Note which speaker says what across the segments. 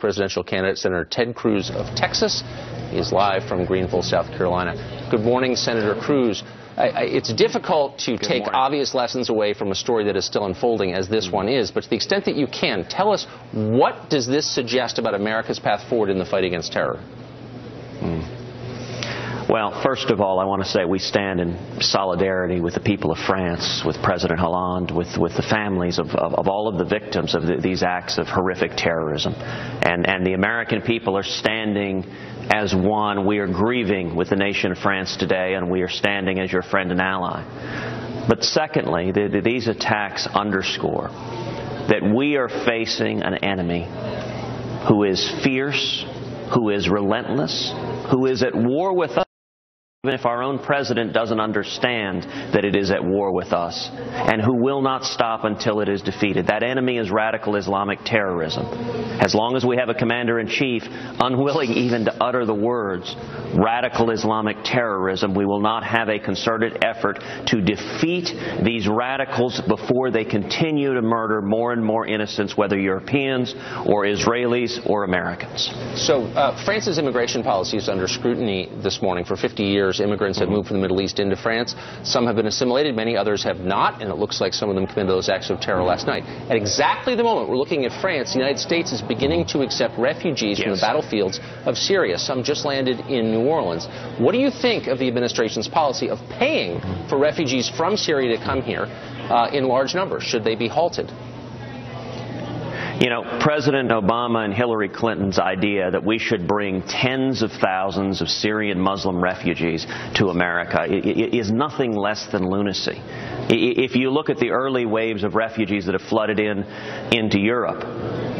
Speaker 1: presidential candidate, Senator Ted Cruz of Texas. He's live from Greenville, South Carolina. Good morning, Senator Cruz. It's difficult to take obvious lessons away from a story that is still unfolding, as this one is, but to the extent that you can, tell us, what does this suggest about America's path forward in the fight against terror?
Speaker 2: Well, first of all, I want to say we stand in solidarity with the people of France, with President Hollande, with the families of all of the victims of these acts of horrific terrorism. And the American people are standing as one. We are grieving with the nation of France today, and we are standing as your friend and ally. But secondly, these attacks underscore that we are facing an enemy who is fierce, who is relentless, who is at war with us, even if our own president doesn't understand that it is at war with us, and who will not stop until it is defeated. That enemy is radical Islamic terrorism. As long as we have a commander-in-chief unwilling even to utter the words radical Islamic terrorism, we will not have a concerted effort to defeat these radicals before they continue to murder more and more innocents, whether Europeans or Israelis or Americans.
Speaker 1: So France's immigration policy is under scrutiny this morning. For 50 years, immigrants have moved from the Middle East into France. Some have been assimilated, many others have not, and it looks like some of them committed those acts of terror last night. At exactly the moment we're looking at France, the United States is beginning to accept refugees from the battlefields of Syria. Some just landed in New Orleans. What do you think of the administration's policy of paying for refugees from Syria to come here in large numbers? Should they be halted?
Speaker 2: You know, President Obama and Hillary Clinton's idea that we should bring tens of thousands of Syrian Muslim refugees to America is nothing less than lunacy. If you look at the early waves of refugees that have flooded into Europe,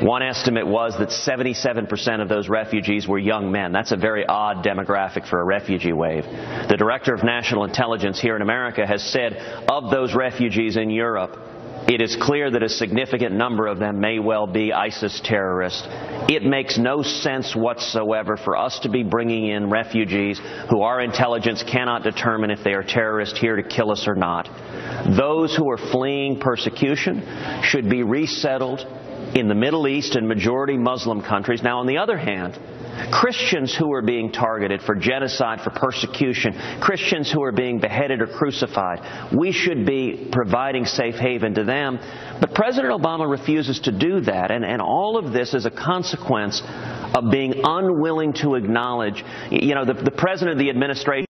Speaker 2: one estimate was that 77% of those refugees were young men. That's a very odd demographic for a refugee wave. The Director of National Intelligence here in America has said of those refugees in Europe, it is clear that a significant number of them may well be ISIS terrorists. It makes no sense whatsoever for us to be bringing in refugees who our intelligence cannot determine if they are terrorists here to kill us or not. Those who are fleeing persecution should be resettled in the Middle East and majority Muslim countries. Now, on the other hand, Christians who are being targeted for genocide, for persecution, Christians who are being beheaded or crucified, we should be providing safe haven to them. But President Obama refuses to do that, and all of this is a consequence of being unwilling to acknowledge, you know, the president of the administration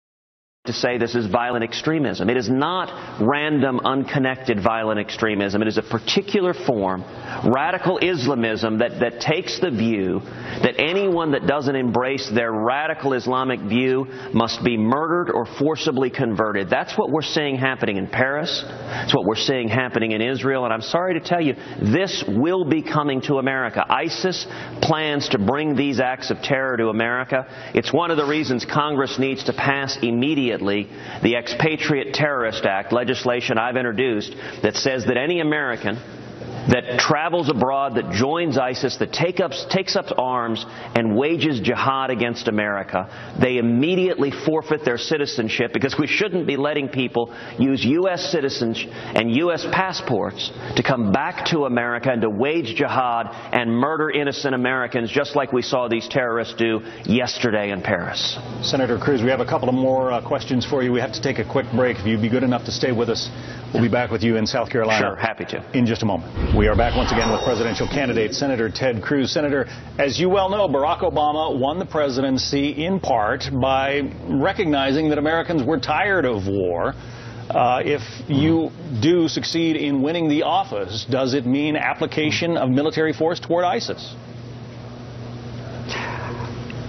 Speaker 2: to say this is violent extremism. It is not random, unconnected violent extremism. It is a particular form, radical Islamism, that takes the view that anyone that doesn't embrace their radical Islamic view must be murdered or forcibly converted. That's what we're seeing happening in Paris. That's what we're seeing happening in Israel. And I'm sorry to tell you, this will be coming to America. ISIS plans to bring these acts of terror to America. It's one of the reasons Congress needs to pass immediately the Expatriate Terrorist Act, legislation I've introduced that says that any American that travels abroad, that joins ISIS, that takes up arms and wages jihad against America, they immediately forfeit their citizenship, because we shouldn't be letting people use U.S. citizens and U.S. passports to come back to America and to wage jihad and murder innocent Americans, just like we saw these terrorists do yesterday in Paris.
Speaker 3: Senator Cruz, we have a couple of more questions for you. We have to take a quick break. If you'd be good enough to stay with us, we'll be back with you in South Carolina.
Speaker 2: Sure, happy to.
Speaker 3: In just a moment. We are back once again with presidential candidate Senator Ted Cruz. Senator, as you well know, Barack Obama won the presidency in part by recognizing that Americans were tired of war. If you do succeed in winning the office, does it mean application of military force toward ISIS?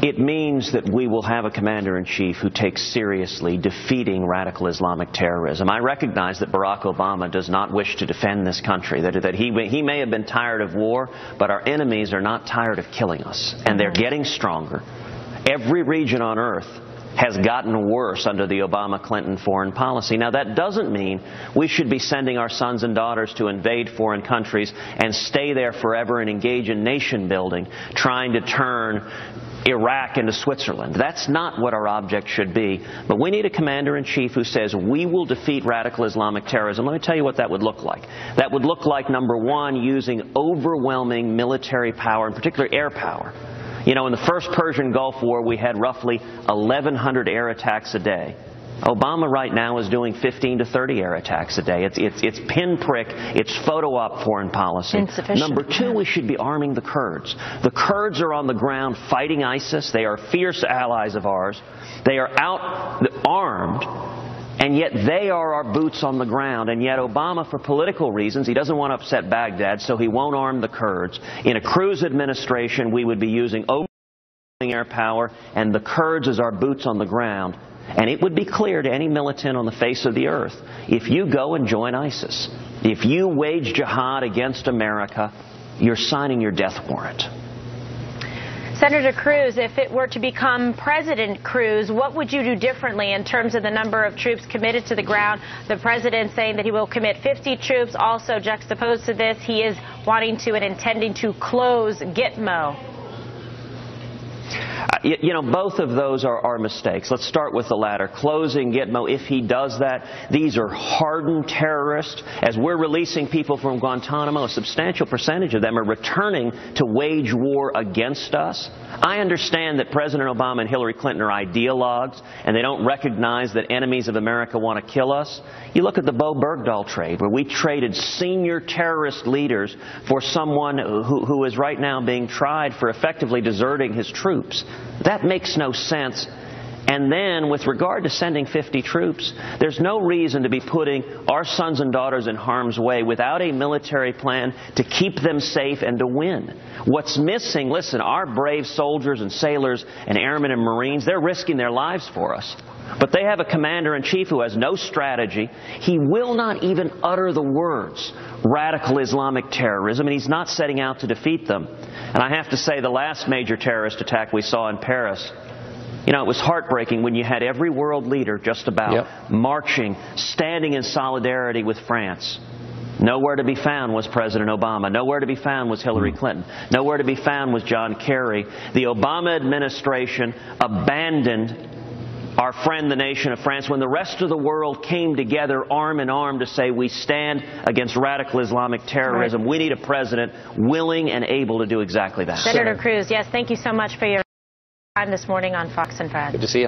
Speaker 2: It means that we will have a commander-in-chief who takes seriously defeating radical Islamic terrorism. I recognize that Barack Obama does not wish to defend this country, that he may have been tired of war, but our enemies are not tired of killing us, and they're getting stronger. Every region on earth has gotten worse under the Obama-Clinton foreign policy. Now, that doesn't mean we should be sending our sons and daughters to invade foreign countries and stay there forever and engage in nation building, trying to turn Iraq into Switzerland. That's not what our object should be. But we need a commander-in-chief who says we will defeat radical Islamic terrorism. Let me tell you what that would look like. That would look like, number one, using overwhelming military power, in particular air power. You know, in the first Persian Gulf War, we had roughly 1,100 air attacks a day. Obama right now is doing 15 to 30 air attacks a day. It's pinprick, it's photo op foreign policy.
Speaker 4: Insufficient.
Speaker 2: Number two, we should be arming the Kurds. The Kurds are on the ground fighting ISIS. They are fierce allies of ours. They are out armed, and yet they are our boots on the ground. And yet Obama, for political reasons, he doesn't want to upset Baghdad, so he won't arm the Kurds. In a Cruz administration, we would be using overwhelming air power and the Kurds as our boots on the ground. And it would be clear to any militant on the face of the earth, if you go and join ISIS, if you wage jihad against America, you're signing your death warrant.
Speaker 4: Senator Cruz, if it were to become President Cruz, what would you do differently in terms of the number of troops committed to the ground? The president saying that he will commit 50 troops. Also juxtaposed to this, he is wanting to and intending to close Gitmo.
Speaker 2: You know, both of those are mistakes. Let's start with the latter. Closing Gitmo, if he does that, these are hardened terrorists. As we're releasing people from Guantanamo, a substantial percentage of them are returning to wage war against us. I understand that President Obama and Hillary Clinton are ideologues, and they don't recognize that enemies of America want to kill us. You look at the Bo Bergdahl trade, where we traded senior terrorist leaders for someone who is right now being tried for effectively deserting his troops. That makes no sense. And then, with regard to sending 50 troops, there's no reason to be putting our sons and daughters in harm's way without a military plan to keep them safe and to win. What's missing, listen, our brave soldiers and sailors and airmen and Marines, they're risking their lives for us. But they have a commander-in-chief who has no strategy. He will not even utter the words radical Islamic terrorism, and he's not setting out to defeat them. And I have to say, the last major terrorist attack we saw in Paris, you know, it was heartbreaking when you had every world leader just about marching, standing in solidarity with France. Nowhere to be found was President Obama. Nowhere to be found was Hillary Clinton. Nowhere to be found was John Kerry. The Obama administration abandoned our friend, the nation of France, when the rest of the world came together arm in arm to say we stand against radical Islamic terrorism. Right. We need a president willing and able to do exactly that.
Speaker 4: Senator Cruz, yes, thank you so much for your time this morning on Fox and Friends.
Speaker 1: Good to see you.